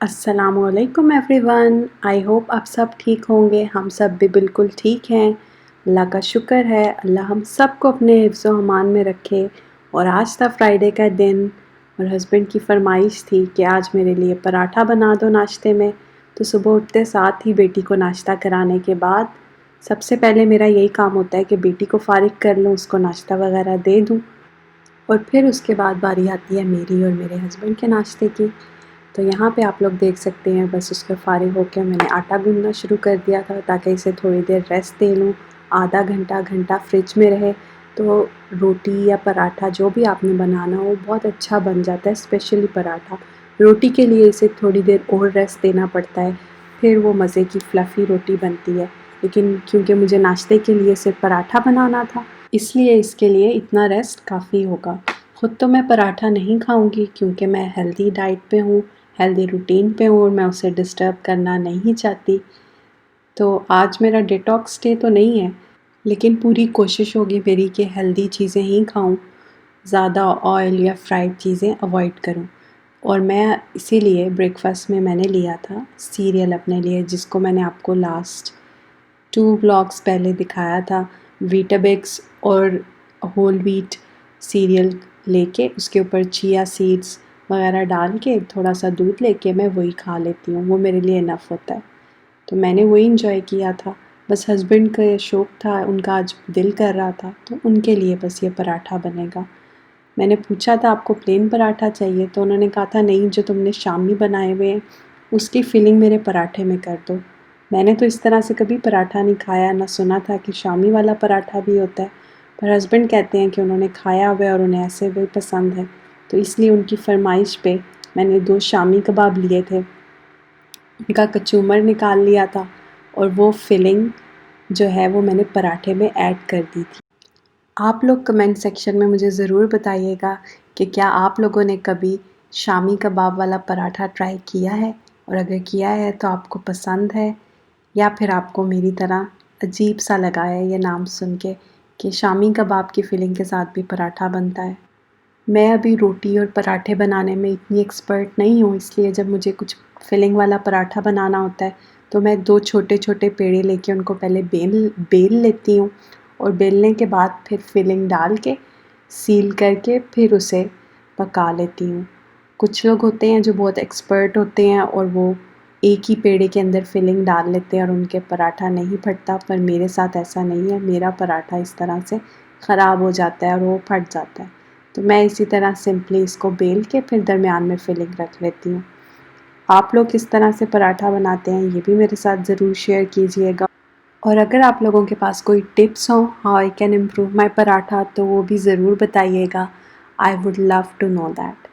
अस्सलामुअलैकुम everyone. I hope आप सब ठीक होंगे। हम सब भी बिल्कुल ठीक हैं। अल्लाह का शुक्र है। अल्लाह हम सबको अपने हिफ्ज़ व अमान में रखे। और आज था फ्राइडे का दिन और हस्बैंड की फरमाइश थी कि आज मेरे लिए पराठा बना दो नाश्ते में। तो सुबह उठते साथ ही बेटी को नाश्ता कराने के बाद सबसे पहले मेरा यही काम होता है कि बेटी को फ़ारिग कर लूँ, उसको नाश्ता वगैरह दे दूँ और फिर उसके बाद बारी आती है मेरी और मेरे हस्बैंड के नाश्ते की। तो यहाँ पे आप लोग देख सकते हैं, बस उसके फ़ारिग होकर मैंने आटा गूँथना शुरू कर दिया था ताकि इसे थोड़ी देर रेस्ट दे लूँ। आधा घंटा घंटा फ्रिज में रहे तो रोटी या पराठा जो भी आपने बनाना हो बहुत अच्छा बन जाता है। स्पेशली पराठा, रोटी के लिए इसे थोड़ी देर और रेस्ट देना पड़ता है, फिर वो मज़े की फ्लफ़ी रोटी बनती है। लेकिन क्योंकि मुझे नाश्ते के लिए सिर्फ पराठा बनाना था, इसलिए इसके लिए इतना रेस्ट काफ़ी होगा। ख़ुद तो मैं पराठा नहीं खाऊंगी क्योंकि मैं हेल्दी डाइट पे हूँ, हेल्दी रूटीन पे हूँ और मैं उसे डिस्टर्ब करना नहीं चाहती। तो आज मेरा डिटॉक्स डे तो नहीं है, लेकिन पूरी कोशिश होगी मेरी कि हेल्दी चीज़ें ही खाऊं, ज़्यादा ऑयल या फ्राइड चीज़ें अवॉइड करूं। और मैं इसीलिए ब्रेकफास्ट में मैंने लिया था सीरियल अपने लिए, जिसको मैंने आपको लास्ट 2 व्लॉग्स पहले दिखाया था। वीटाबिक्स और होल व्हीट सीरियल लेके उसके ऊपर चिया सीड्स वगैरह डाल के थोड़ा सा दूध लेके मैं वही खा लेती हूँ, वो मेरे लिए इनफ होता है। तो मैंने वही इंजॉय किया था। बस हस्बैंड का ये शौक़ था, उनका आज दिल कर रहा था तो उनके लिए बस ये पराठा बनेगा। मैंने पूछा था आपको प्लेन पराठा चाहिए, तो उन्होंने कहा था नहीं, जो तुमने शामी बनाए हुए हैं उसकी फिलिंग मेरे पराठे में कर दो। मैंने तो इस तरह से कभी पराठा नहीं खाया, ना सुना था कि शामी वाला पराठा भी होता है। पर हस्बैंड कहते हैं कि उन्होंने खाया हुआ है और उन्हें ऐसे भी पसंद है, तो इसलिए उनकी फरमाइश पे मैंने 2 शामी कबाब लिए थे, उनका कचूमर निकाल लिया था और वो फिलिंग जो है वो मैंने पराठे में ऐड कर दी थी। आप लोग कमेंट सेक्शन में मुझे ज़रूर बताइएगा कि क्या आप लोगों ने कभी शामी कबाब वाला पराठा ट्राई किया है, और अगर किया है तो आपको पसंद है या फिर आपको मेरी तरह अजीब सा लगा है ये नाम सुन के कि शामी कबाब की फिलिंग के साथ भी पराठा बनता है। मैं अभी रोटी और पराठे बनाने में इतनी एक्सपर्ट नहीं हूँ, इसलिए जब मुझे कुछ फिलिंग वाला पराठा बनाना होता है तो मैं 2 छोटे-छोटे पेड़े लेके उनको पहले बेल लेती हूँ और बेलने के बाद फिर फिलिंग डाल के सील करके फिर उसे पका लेती हूँ। कुछ लोग होते हैं जो बहुत एक्सपर्ट होते हैं और वो एक ही पेड़े के अंदर फिलिंग डाल लेते हैं और उनके पराठा नहीं फटता, पर मेरे साथ ऐसा नहीं है। मेरा पराठा इस तरह से ख़राब हो जाता है और वो फट जाता है। तो मैं इसी तरह सिंपली इसको बेल के फिर दरमियान में फिलिंग रख लेती हूँ। आप लोग किस तरह से पराठा बनाते हैं ये भी मेरे साथ ज़रूर शेयर कीजिएगा। और अगर आप लोगों के पास कोई टिप्स हों how I can improve my paratha, तो वो भी ज़रूर बताइएगा। I would love to know that.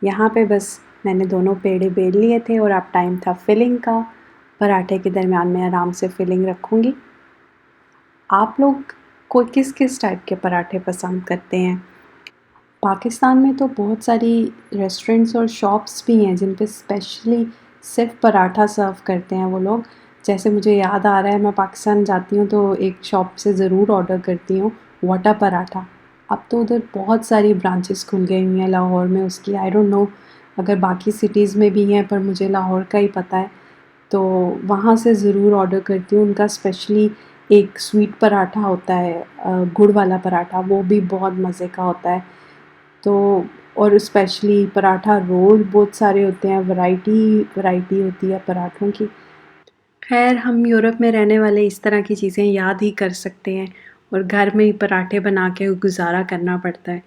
यहाँ पे बस मैंने दोनों पेड़े बेल लिए थे और अब टाइम था फिलिंग का। पराठे के दरमियान में आराम से फिलिंग रखूँगी। आप लोग को किस किस टाइप के पराठे पसंद करते हैं? पाकिस्तान में तो बहुत सारी रेस्टोरेंट्स और शॉप्स भी हैं जिन पे स्पेशली सिर्फ पराठा सर्व करते हैं वो लोग। जैसे मुझे याद आ रहा है, मैं पाकिस्तान जाती हूँ तो एक शॉप से ज़रूर ऑर्डर करती हूँ वाटा पराठा। अब तो उधर बहुत सारी ब्रांचेस खुल गई हुई हैं लाहौर में उसकी। आई डोंट नो अगर बाकी सिटीज़ में भी हैं, पर मुझे लाहौर का ही पता है। तो वहाँ से ज़रूर ऑर्डर करती हूँ। उनका स्पेशली एक स्वीट पराठा होता है, गुड़ वाला पराठा, वो भी बहुत मज़े का होता है। तो और स्पेशली पराठा रोल बहुत सारे होते हैं, वैरायटी होती है पराठों की। खैर, हम यूरोप में रहने वाले इस तरह की चीज़ें याद ही कर सकते हैं और घर में ही पराठे बना के गुज़ारा करना पड़ता है।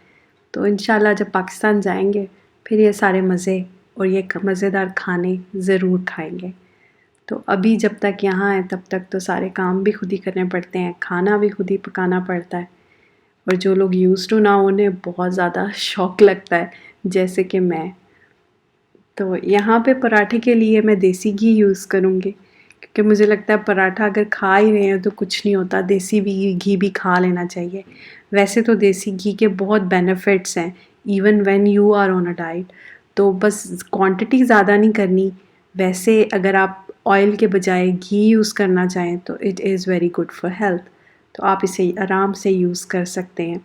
तो इंशाल्लाह जब पाकिस्तान जाएंगे फिर ये सारे मज़े और ये मज़ेदार खाने ज़रूर खाएंगे। तो अभी जब तक यहाँ हैं तब तक तो सारे काम भी खुद ही करने पड़ते हैं, खाना भी खुद ही पकाना पड़ता है। और जो लोग यूज़ टू ना हो उन्हें बहुत ज़्यादा शौक लगता है, जैसे कि मैं। तो यहाँ पे पराठे के लिए मैं देसी घी यूज़ करूँगी क्योंकि मुझे लगता है पराठा अगर खा ही रहे हैं तो कुछ नहीं होता, देसी भी घी भी खा लेना चाहिए। वैसे तो देसी घी के बहुत बेनिफिट्स हैं even when you are on a diet. तो बस क्वांटिटी ज़्यादा नहीं करनी। वैसे अगर आप ऑयल के बजाय घी यूज़ करना चाहें तो it is very good for health. तो आप इसे आराम से यूज़ कर सकते हैं।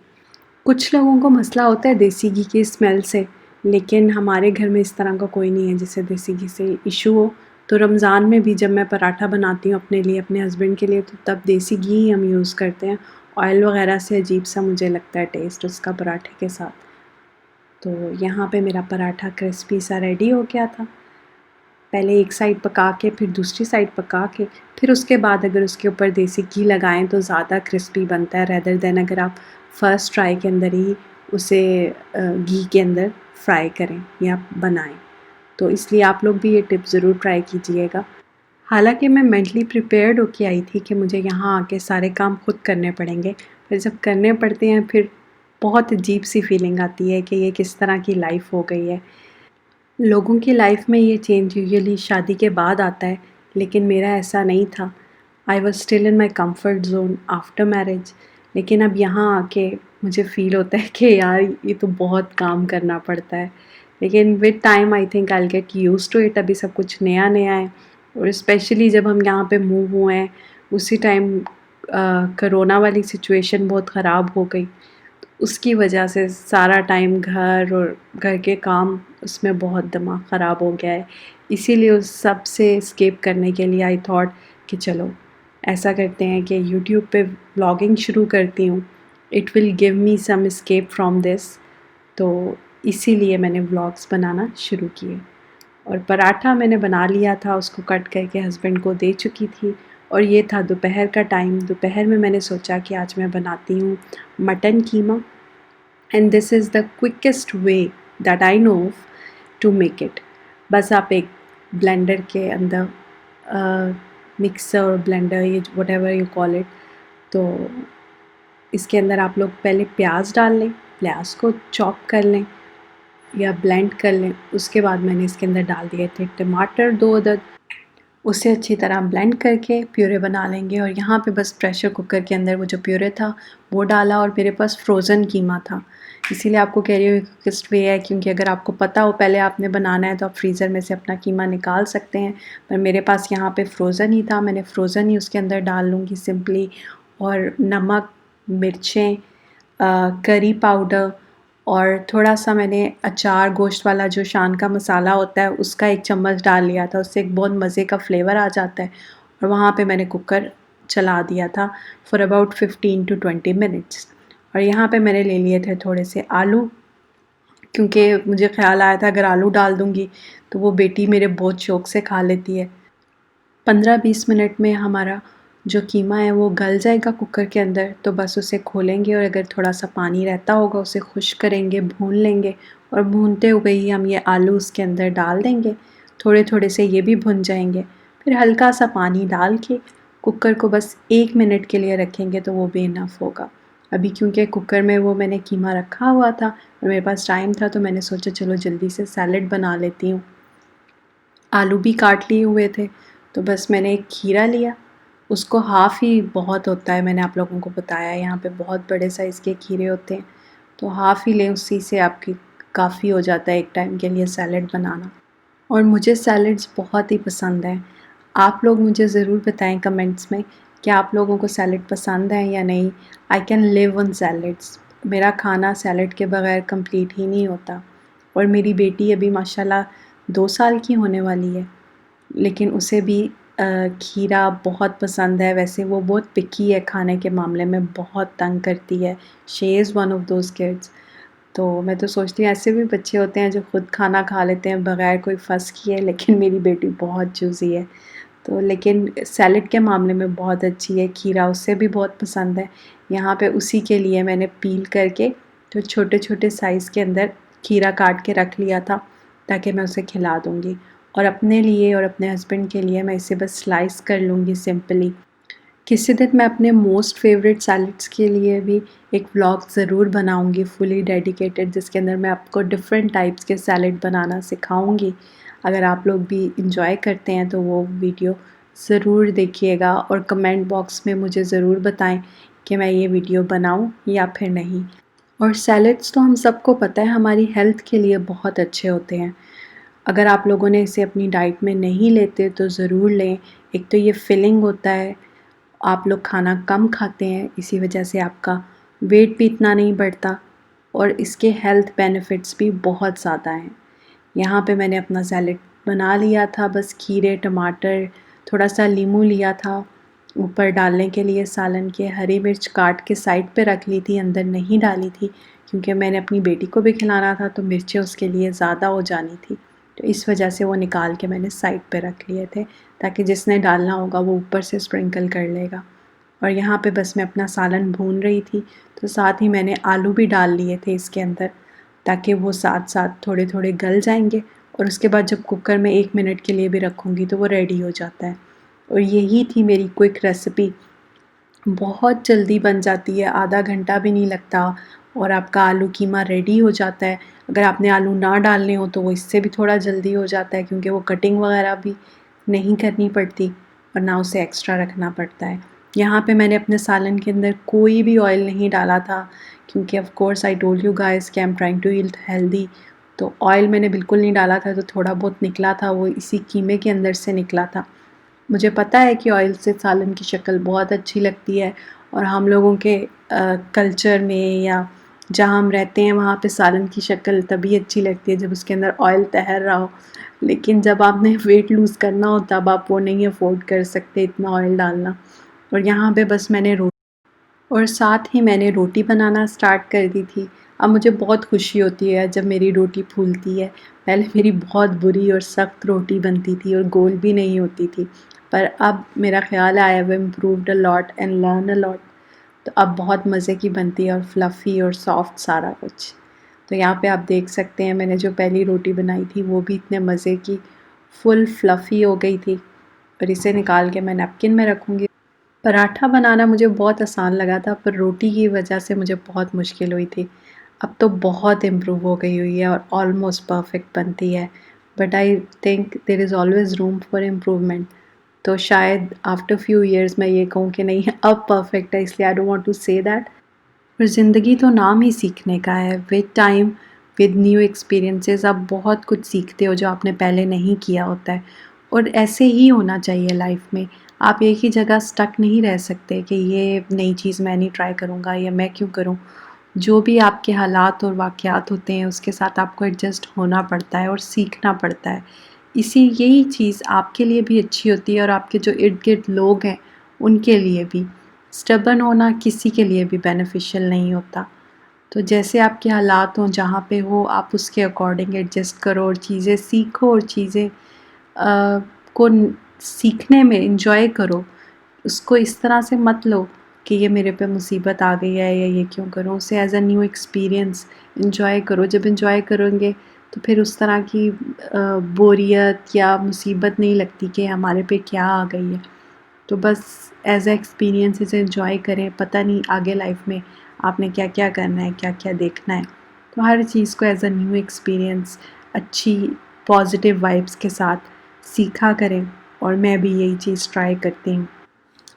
कुछ लोगों को मसला होता है देसी घी की स्मेल से, लेकिन हमारे घर में इस तरह का कोई नहीं है जिससे देसी घी से इशू हो। तो रमज़ान में भी जब मैं पराठा बनाती हूँ अपने लिए, अपने हस्बैंड के लिए, तो तब देसी घी ही हम यूज़ करते हैं। ऑयल वगैरह से अजीब सा मुझे लगता है टेस्ट उसका पराठे के साथ। तो यहाँ पे मेरा पराठा क्रिस्पी सा रेडी हो गया था। पहले एक साइड पका के फिर दूसरी साइड पका के फिर उसके बाद अगर उसके ऊपर देसी घी लगाएं तो ज़्यादा क्रिस्पी बनता है, रेदर देन अगर आप फर्स्ट ट्राई के अंदर ही उसे घी के अंदर फ्राई करें या बनाएं। तो इसलिए आप लोग भी ये टिप ज़रूर ट्राई कीजिएगा। हालांकि मैं मेंटली प्रिपेयर्ड होके आई थी कि मुझे यहाँ आके सारे काम खुद करने पड़ेंगे, फिर जब करने पड़ते हैं फिर बहुत अजीब सी फीलिंग आती है कि ये किस तरह की लाइफ हो गई है। लोगों की लाइफ में ये चेंज यूजुअली शादी के बाद आता है, लेकिन मेरा ऐसा नहीं था। I was still in my comfort zone after marriage. लेकिन अब यहाँ आके मुझे फ़ील होता है कि यार ये तो बहुत काम करना पड़ता है। लेकिन with time I think I will get used to it. अभी सब कुछ नया नया है और स्पेशली जब हम यहाँ पे मूव हुए हैं उसी टाइम कोरोना वाली सिचुएशन बहुत ख़राब हो गई। उसकी वजह से सारा टाइम घर और घर के काम उसमें बहुत दिमाग ख़राब हो गया है। इसीलिए उस सब से एस्केप करने के लिए आई थॉट कि चलो ऐसा करते हैं कि यूट्यूब पे व्लॉगिंग शुरू करती हूँ। It will give me some escape from this. तो इसीलिए मैंने व्लॉग्स बनाना शुरू किए। और पराठा मैंने बना लिया था, उसको कट करके हस्बैंड को दे चुकी थी। और ये था दोपहर का टाइम। दोपहर में मैंने सोचा कि आज मैं बनाती हूँ mutton keema. And this is the quickest way that I know of to make it. बस आप एक ब्लेंडर के अंदर मिक्सर ब्लेंडर, ये व्हाटएवर यू कॉल इट, तो इसके अंदर आप लोग पहले प्याज डाल लें, प्याज को चॉप कर लें या ब्लेंड कर लें। उसके बाद मैंने इसके अंदर डाल दिए थे टमाटर 2 अदद। उसे अच्छी तरह ब्लेंड करके प्यूरे बना लेंगे। और यहाँ पे बस प्रेशर कुकर के अंदर वो जो प्यूरे था वो डाला। और मेरे पास फ्रोज़न कीमा था, इसीलिए आपको कह रही हूँ क्विकेस्ट वे है, क्योंकि अगर आपको पता हो पहले आपने बनाना है तो आप फ्रीज़र में से अपना कीमा निकाल सकते हैं। पर मेरे पास यहाँ पे फ्रोज़न ही था, मैंने फ्रोज़न ही उसके अंदर डाल लूँगी सिंपली। और नमक, मिर्चें, करी पाउडर और थोड़ा सा मैंने अचार गोश्त वाला जो शान का मसाला होता है उसका 1 चम्मच डाल लिया था। उससे एक बहुत मज़े का फ्लेवर आ जाता है। और वहाँ पे मैंने कुकर चला दिया था फॉर अबाउट 15 टू 20 मिनट्स। और यहाँ पे मैंने ले लिए थे थोड़े से आलू, क्योंकि मुझे ख़्याल आया था अगर आलू डाल दूँगी तो वो बेटी मेरे बहुत शौक़ से खा लेती है। 15-20 मिनट में हमारा जो कीमा है वो गल जाएगा कुकर के अंदर। तो बस उसे खोलेंगे और अगर थोड़ा सा पानी रहता होगा उसे खुश करेंगे, भून लेंगे। और भूनते हुए ही हम ये आलू उसके अंदर डाल देंगे, थोड़े थोड़े से ये भी भुन जाएंगे। फिर हल्का सा पानी डाल के कुकर को बस 1 मिनट के लिए रखेंगे तो वो भी इनफ होगा। अभी क्योंकि कुकर में वो मैंने कीमा रखा हुआ था और मेरे पास टाइम था तो मैंने सोचा चलो जल्दी से सैलेड बना लेती हूँ। आलू भी काट लिए हुए थे तो बस मैंने एक खीरा लिया, उसको हाफ़ ही बहुत होता है, मैंने आप लोगों को बताया यहाँ पे बहुत बड़े साइज़ के खीरे होते हैं। तो हाफ़ ही लें, उसी से आपकी काफ़ी हो जाता है एक टाइम के लिए सैलेड बनाना। और मुझे सैलेड्स बहुत ही पसंद हैं। आप लोग मुझे ज़रूर बताएं कमेंट्स में कि आप लोगों को सैलेड पसंद है या नहीं। I can live on salads. मेरा खाना सैलेड के बगैर कंप्लीट ही नहीं होता। और मेरी बेटी अभी माशाल्लाह 2 साल की होने वाली है, लेकिन उसे भी खीरा बहुत पसंद है। वैसे वो बहुत पिकी है खाने के मामले में, बहुत तंग करती है। She is one of those kids. तो मैं तो सोचती हूँ ऐसे भी बच्चे होते हैं जो खुद खाना खा लेते हैं बगैर कोई फस किए, लेकिन मेरी बेटी बहुत चूज़ी है। तो लेकिन सैलेड के मामले में बहुत अच्छी है। खीरा उसे भी बहुत पसंद है। यहाँ पे उसी के लिए मैंने पील करके तो छोटे छोटे साइज़ के अंदर खीरा काट के रख लिया था ताकि मैं उसे खिला दूँगी। और अपने लिए और अपने हस्बैंड के लिए मैं इसे बस स्लाइस कर लूँगी सिंपली। किसी दिन मैं अपने मोस्ट फेवरेट सैलेड्स के लिए भी एक व्लॉग ज़रूर बनाऊँगी फुली डेडिकेटेड, जिसके अंदर मैं आपको डिफरेंट टाइप्स के सैलेड बनाना सिखाऊँगी। अगर आप लोग भी इंजॉय करते हैं तो वो वीडियो ज़रूर देखिएगा और कमेंट बॉक्स में मुझे ज़रूर बताएं कि मैं ये वीडियो बनाऊँ या फिर नहीं। और सैलेड्स तो हम सबको पता है हमारी हेल्थ के लिए बहुत अच्छे होते हैं। अगर आप लोगों ने इसे अपनी डाइट में नहीं लेते तो ज़रूर लें। एक तो ये फिलिंग होता है, आप लोग खाना कम खाते हैं, इसी वजह से आपका वेट भी इतना नहीं बढ़ता। और इसके हेल्थ बेनिफिट्स भी बहुत ज़्यादा हैं। यहाँ पे मैंने अपना सैलेड बना लिया था, बस खीरे, टमाटर, थोड़ा सा नींबू लिया था ऊपर डालने के लिए सालन के। हरी मिर्च काट के साइड पे रख ली थी, अंदर नहीं डाली थी क्योंकि मैंने अपनी बेटी को भी खिलाना था तो मिर्चें उसके लिए ज़्यादा हो जानी थी, तो इस वजह से वो निकाल के मैंने साइड पे रख लिए थे ताकि जिसने डालना होगा वो ऊपर से स्प्रिंकल कर लेगा। और यहाँ पे बस मैं अपना सालन भून रही थी, तो साथ ही मैंने आलू भी डाल लिए थे इसके अंदर ताकि वो साथ साथ थोड़े थोड़े गल जाएंगे और उसके बाद जब कुकर में 1 मिनट के लिए भी रखूँगी तो वो रेडी हो जाता है। और यही थी मेरी क्विक रेसिपी, बहुत जल्दी बन जाती है, आधा घंटा भी नहीं लगता और आपका आलू कीमा रेडी हो जाता है। अगर आपने आलू ना डालने हो तो वो इससे भी थोड़ा जल्दी हो जाता है क्योंकि वो कटिंग वगैरह भी नहीं करनी पड़ती और ना उसे एक्स्ट्रा रखना पड़ता है। यहाँ पे मैंने अपने सालन के अंदर कोई भी ऑयल नहीं डाला था क्योंकि of course I told you guys कि I am trying to eat healthy, तो ऑयल मैंने बिल्कुल नहीं डाला था, तो थोड़ा बहुत निकला था वो इसी कीमे के अंदर से निकला था। मुझे पता है कि ऑयल से सालन की शक्ल बहुत अच्छी लगती है और हम लोगों के कल्चर में या जहाँ हम रहते हैं वहाँ पे सालन की शक्ल तभी अच्छी लगती है जब उसके अंदर ऑयल तैर रहा हो, लेकिन जब आपने वेट लूज़ करना हो तब आप वो नहीं अफोर्ड कर सकते इतना ऑयल डालना। और यहाँ पे बस मैंने और साथ ही मैंने रोटी बनाना स्टार्ट कर दी थी। अब मुझे बहुत खुशी होती है जब मेरी रोटी फूलती है। पहले मेरी बहुत बुरी और सख्त रोटी बनती थी और गोल भी नहीं होती थी, पर अब मेरा ख़्याल है I have improved a lot and learn a lot, तो अब बहुत मज़े की बनती है और फ्लफ़ी और सॉफ्ट सारा कुछ। तो यहाँ पे आप देख सकते हैं मैंने जो पहली रोटी बनाई थी वो भी इतने मज़े की फुल फ्लफ़ी हो गई थी और इसे निकाल के मैं नैपकिन में रखूँगी। पराठा बनाना मुझे बहुत आसान लगा था पर रोटी की वजह से मुझे बहुत मुश्किल हुई थी। अब तो बहुत इम्प्रूव हो गई हुई है और ऑलमोस्ट परफेक्ट बनती है, but I think there is always room for improvement. तो शायद आफ्टर फ्यू ईयर्स मैं ये कहूँ कि नहीं अब परफेक्ट है, इसलिए I don't want to say that. पर ज़िंदगी तो नाम ही सीखने का है। With time, with new experiences आप बहुत कुछ सीखते हो जो आपने पहले नहीं किया होता है और ऐसे ही होना चाहिए लाइफ में। आप एक ही जगह स्टक नहीं रह सकते कि ये नई चीज़ मैं नहीं ट्राई करूँगा या मैं क्यों करूँ। जो भी आपके हालात और वाक़यात होते हैं उसके साथ आपको एडजस्ट होना पड़ता है और सीखना पड़ता है। यही चीज़ आपके लिए भी अच्छी होती है और आपके जो इर्द-गिर्द लोग हैं उनके लिए भी। स्टबर्न होना किसी के लिए भी बेनिफिशियल नहीं होता। तो जैसे आपके हालात हों, जहाँ पे हो आप उसके अकॉर्डिंग एडजस्ट करो और चीज़ें सीखो और चीज़ें को सीखने में एंजॉय करो। उसको इस तरह से मत लो कि ये मेरे पे मुसीबत आ गई है या ये क्यों करूँ, उसे as a new experience enjoy करो। जब एंजॉय करोगे तो फिर उस तरह की बोरियत या मुसीबत नहीं लगती कि हमारे पे क्या आ गई है। तो बस एज़ अ एक्सपीरियंस इसे एंजॉय करें, पता नहीं आगे लाइफ में आपने क्या क्या करना है, क्या क्या देखना है। तो हर चीज़ को एज़ अ न्यू एक्सपीरियंस अच्छी पॉजिटिव वाइब्स के साथ सीखा करें और मैं भी यही चीज़ ट्राई करती हूँ।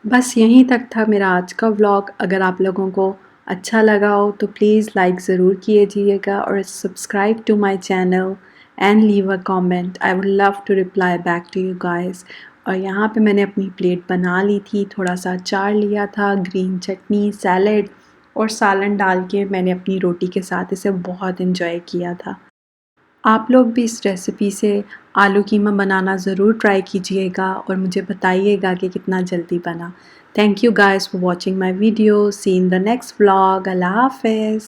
बस यहीं तक था मेरा आज का व्लॉग। अगर आप लोगों को अच्छा लगा हो तो प्लीज़ लाइक ज़रूर कीजिएगा और subscribe to my channel and leave a comment. I would love to reply back to you guys. और यहाँ पे मैंने अपनी प्लेट बना ली थी, थोड़ा सा अचार लिया था, ग्रीन चटनी, सैलेड और सालन डाल के मैंने अपनी रोटी के साथ इसे बहुत इन्जॉय किया था। आप लोग भी इस रेसिपी से आलू कीमा बनाना ज़रूर ट्राई कीजिएगा और मुझे बताइएगा कि कितना जल्दी बना। Thank you guys for watching my video. See in the next vlog. अल्लाह हाफ़िज़।